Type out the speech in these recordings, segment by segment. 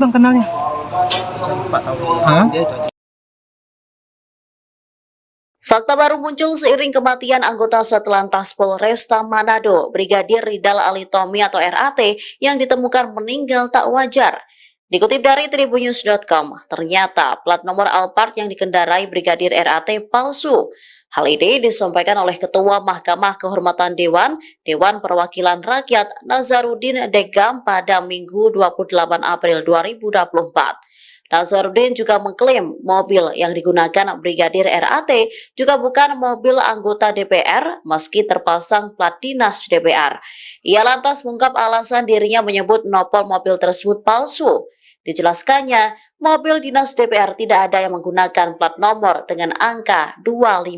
Bang kenalnya? Pak tahu Hah? dia itu aja. Fakta baru muncul seiring kematian anggota Satlantas Polresta Manado, Brigadir Ridal Ali Tommy atau RAT, yang ditemukan meninggal tak wajar. Dikutip dari tribunnews.com, ternyata plat nomor Alphard yang dikendarai Brigadir RAT palsu. Hal ini disampaikan oleh Ketua Mahkamah Kehormatan Dewan Perwakilan Rakyat Nazarudin Degam pada Minggu 28 April 2024. Nazarudin juga mengklaim mobil yang digunakan Brigadir RAT juga bukan mobil anggota DPR meski terpasang plat dinas DPR. Ia lantas mengungkap alasan dirinya menyebut nopol mobil tersebut palsu. Dijelaskannya, mobil dinas DPR tidak ada yang menggunakan plat nomor dengan angka 25.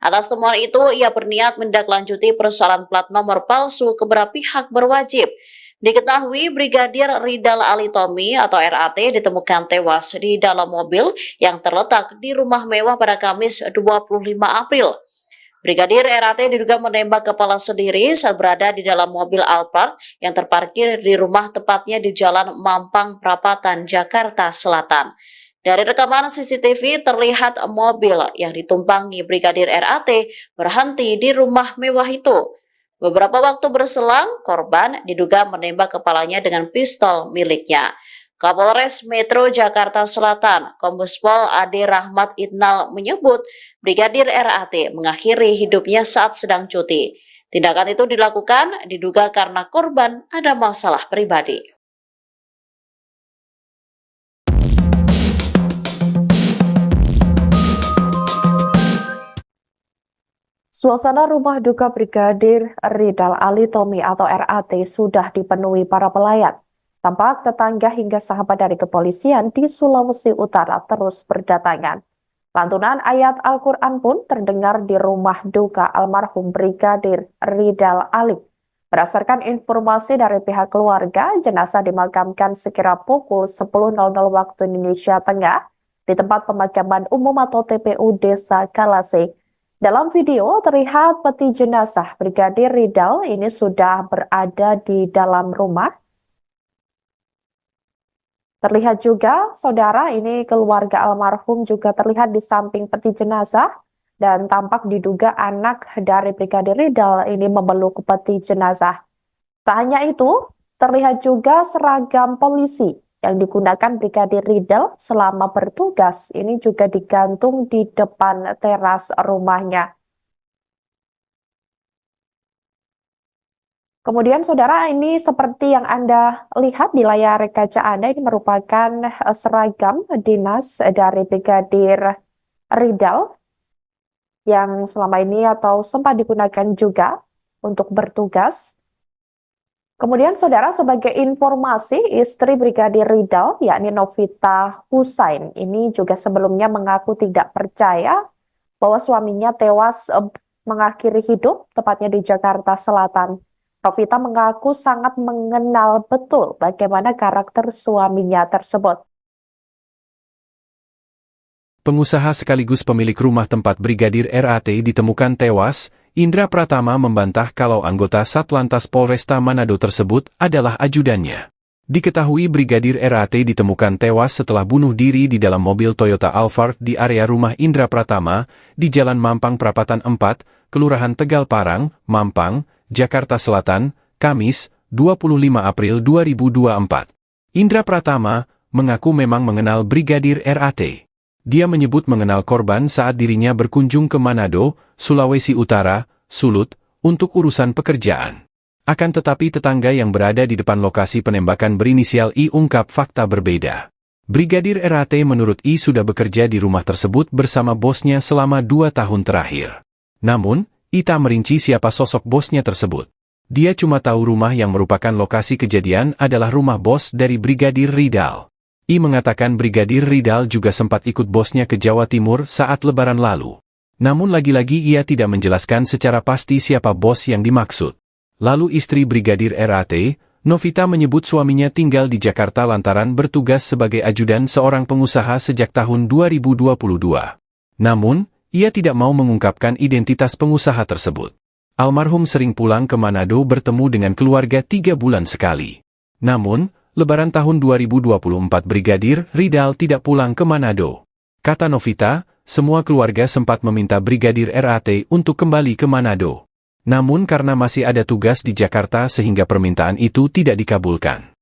Atas temuan itu, ia berniat mendaklanjuti persoalan plat nomor palsu ke beberapa pihak berwajib. Diketahui Brigadir Ridal Ali Tommy atau RAT ditemukan tewas di dalam mobil yang terletak di rumah mewah pada Kamis 25 April. Brigadir RAT diduga menembak kepala sendiri saat berada di dalam mobil Alphard yang terparkir di rumah tepatnya di Jalan Mampang Prapatan, Jakarta Selatan. Dari rekaman CCTV terlihat mobil yang ditumpangi Brigadir RAT berhenti di rumah mewah itu. Beberapa waktu berselang, korban diduga menembak kepalanya dengan pistol miliknya. Kapolres Metro Jakarta Selatan, Kombes Pol Ade Rahmat Idnal menyebut Brigadir RAT mengakhiri hidupnya saat sedang cuti. Tindakan itu dilakukan diduga karena korban ada masalah pribadi. Suasana rumah duka Brigadir Ridal Ali Tommy atau RAT sudah dipenuhi para pelayat. Tampak tetangga hingga sahabat dari kepolisian di Sulawesi Utara terus berdatangan. Lantunan ayat Al-Quran pun terdengar di rumah duka almarhum Brigadir Ridal Ali. Berdasarkan informasi dari pihak keluarga, jenazah dimakamkan sekira pukul 10.00 waktu Indonesia Tengah di tempat pemakaman umum atau TPU Desa Kalase. Dalam video terlihat peti jenazah Brigadir Ridal ini sudah berada di dalam rumah. Terlihat juga, saudara, ini keluarga almarhum juga terlihat di samping peti jenazah dan tampak diduga anak dari Brigadir Ridal ini memeluk peti jenazah. Tak hanya itu, terlihat juga seragam polisi yang digunakan Brigadir Ridal selama bertugas ini juga digantung di depan teras rumahnya. Kemudian saudara, ini seperti yang Anda lihat di layar kaca Anda, ini merupakan seragam dinas dari Brigadir Ridal yang selama ini atau sempat digunakan juga untuk bertugas. Kemudian saudara, sebagai informasi, istri Brigadir Ridal yakni Novita Husain ini juga sebelumnya mengaku tidak percaya bahwa suaminya tewas mengakhiri hidup tepatnya di Jakarta Selatan. Novita mengaku sangat mengenal betul bagaimana karakter suaminya tersebut. Pengusaha sekaligus pemilik rumah tempat Brigadir RAT ditemukan tewas, Indra Pratama membantah kalau anggota Satlantas Polresta Manado tersebut adalah ajudannya. Diketahui Brigadir RAT ditemukan tewas setelah bunuh diri di dalam mobil Toyota Alphard di area rumah Indra Pratama di Jalan Mampang Prapatan 4, Kelurahan Tegal Parang, Mampang, Jakarta Selatan, Kamis, 25 April 2024. Indra Pratama mengaku memang mengenal Brigadir RAT. Dia menyebut mengenal korban saat dirinya berkunjung ke Manado, Sulawesi Utara, Sulut, untuk urusan pekerjaan. Akan tetapi tetangga yang berada di depan lokasi penembakan berinisial I ungkap fakta berbeda. Brigadir RAT menurut I sudah bekerja di rumah tersebut bersama bosnya selama 2 tahun terakhir. Namun, I tak merinci siapa sosok bosnya tersebut. Dia cuma tahu rumah yang merupakan lokasi kejadian adalah rumah bos dari Brigadir Ridal. I mengatakan Brigadir Ridal juga sempat ikut bosnya ke Jawa Timur saat Lebaran lalu. Namun lagi-lagi ia tidak menjelaskan secara pasti siapa bos yang dimaksud. Lalu istri Brigadir RAT, Novita menyebut suaminya tinggal di Jakarta lantaran bertugas sebagai ajudan seorang pengusaha sejak tahun 2022. Namun, ia tidak mau mengungkapkan identitas pengusaha tersebut. Almarhum sering pulang ke Manado bertemu dengan keluarga 3 bulan sekali. Namun, Lebaran tahun 2024 Brigadir Ridal tidak pulang ke Manado. Kata Novita, semua keluarga sempat meminta Brigadir RAT untuk kembali ke Manado. Namun karena masih ada tugas di Jakarta sehingga permintaan itu tidak dikabulkan.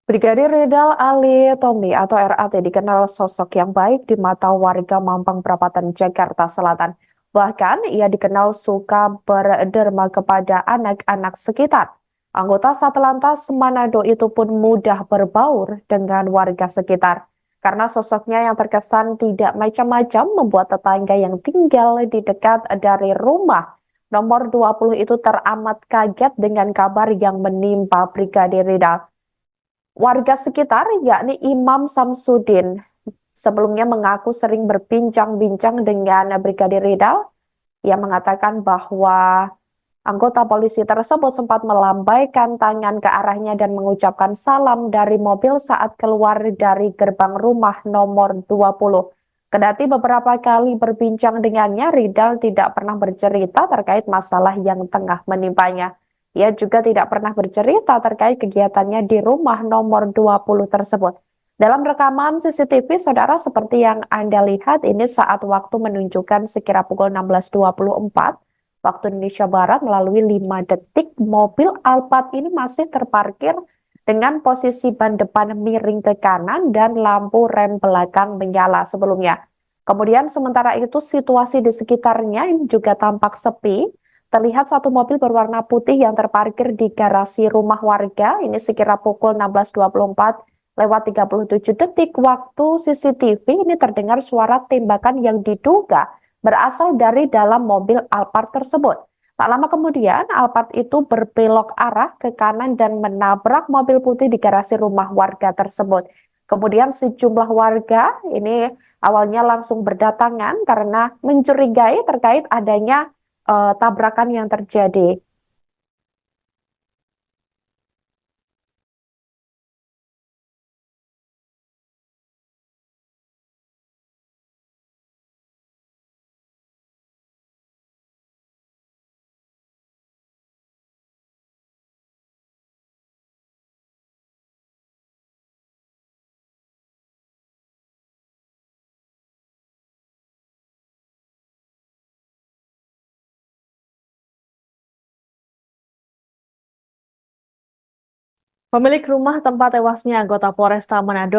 Brigadir Ridal Ali Tommy atau RAT dikenal sosok yang baik di mata warga Mampang Perapatan, Jakarta Selatan. Bahkan ia dikenal suka berderma kepada anak-anak sekitar. Anggota Satlantas Manado itu pun mudah berbaur dengan warga sekitar. Karena sosoknya yang terkesan tidak macam-macam membuat tetangga yang tinggal di dekat dari rumah nomor 20 itu teramat kaget dengan kabar yang menimpa Brigadir Ridal. Warga sekitar, yakni Imam Samsudin, sebelumnya mengaku sering berbincang-bincang dengan Brigadir Ridal. Ia mengatakan bahwa anggota polisi tersebut sempat melambaikan tangan ke arahnya dan mengucapkan salam dari mobil saat keluar dari gerbang rumah nomor 20. Kendati beberapa kali berbincang dengannya, Ridal tidak pernah bercerita terkait masalah yang tengah menimpanya. Ia juga tidak pernah bercerita terkait kegiatannya di rumah nomor 20 tersebut. Dalam rekaman CCTV, saudara, seperti yang Anda lihat, ini saat waktu menunjukkan sekira pukul 16.24 waktu Indonesia Barat melalui 5 detik, mobil Alphard ini masih terparkir dengan posisi ban depan miring ke kanan dan lampu rem belakang menyala sebelumnya. Kemudian sementara itu situasi di sekitarnya ini juga tampak sepi. Terlihat satu mobil berwarna putih yang terparkir di garasi rumah warga. Ini sekira pukul 16.24 lewat 37 detik waktu CCTV ini terdengar suara tembakan yang diduga berasal dari dalam mobil Alphard tersebut. Tak lama kemudian Alphard itu berbelok arah ke kanan dan menabrak mobil putih di garasi rumah warga tersebut. Kemudian sejumlah warga ini awalnya langsung berdatangan karena mencurigai terkait adanya tabrakan yang terjadi. Pemilik rumah tempat tewasnya anggota Polresta Manado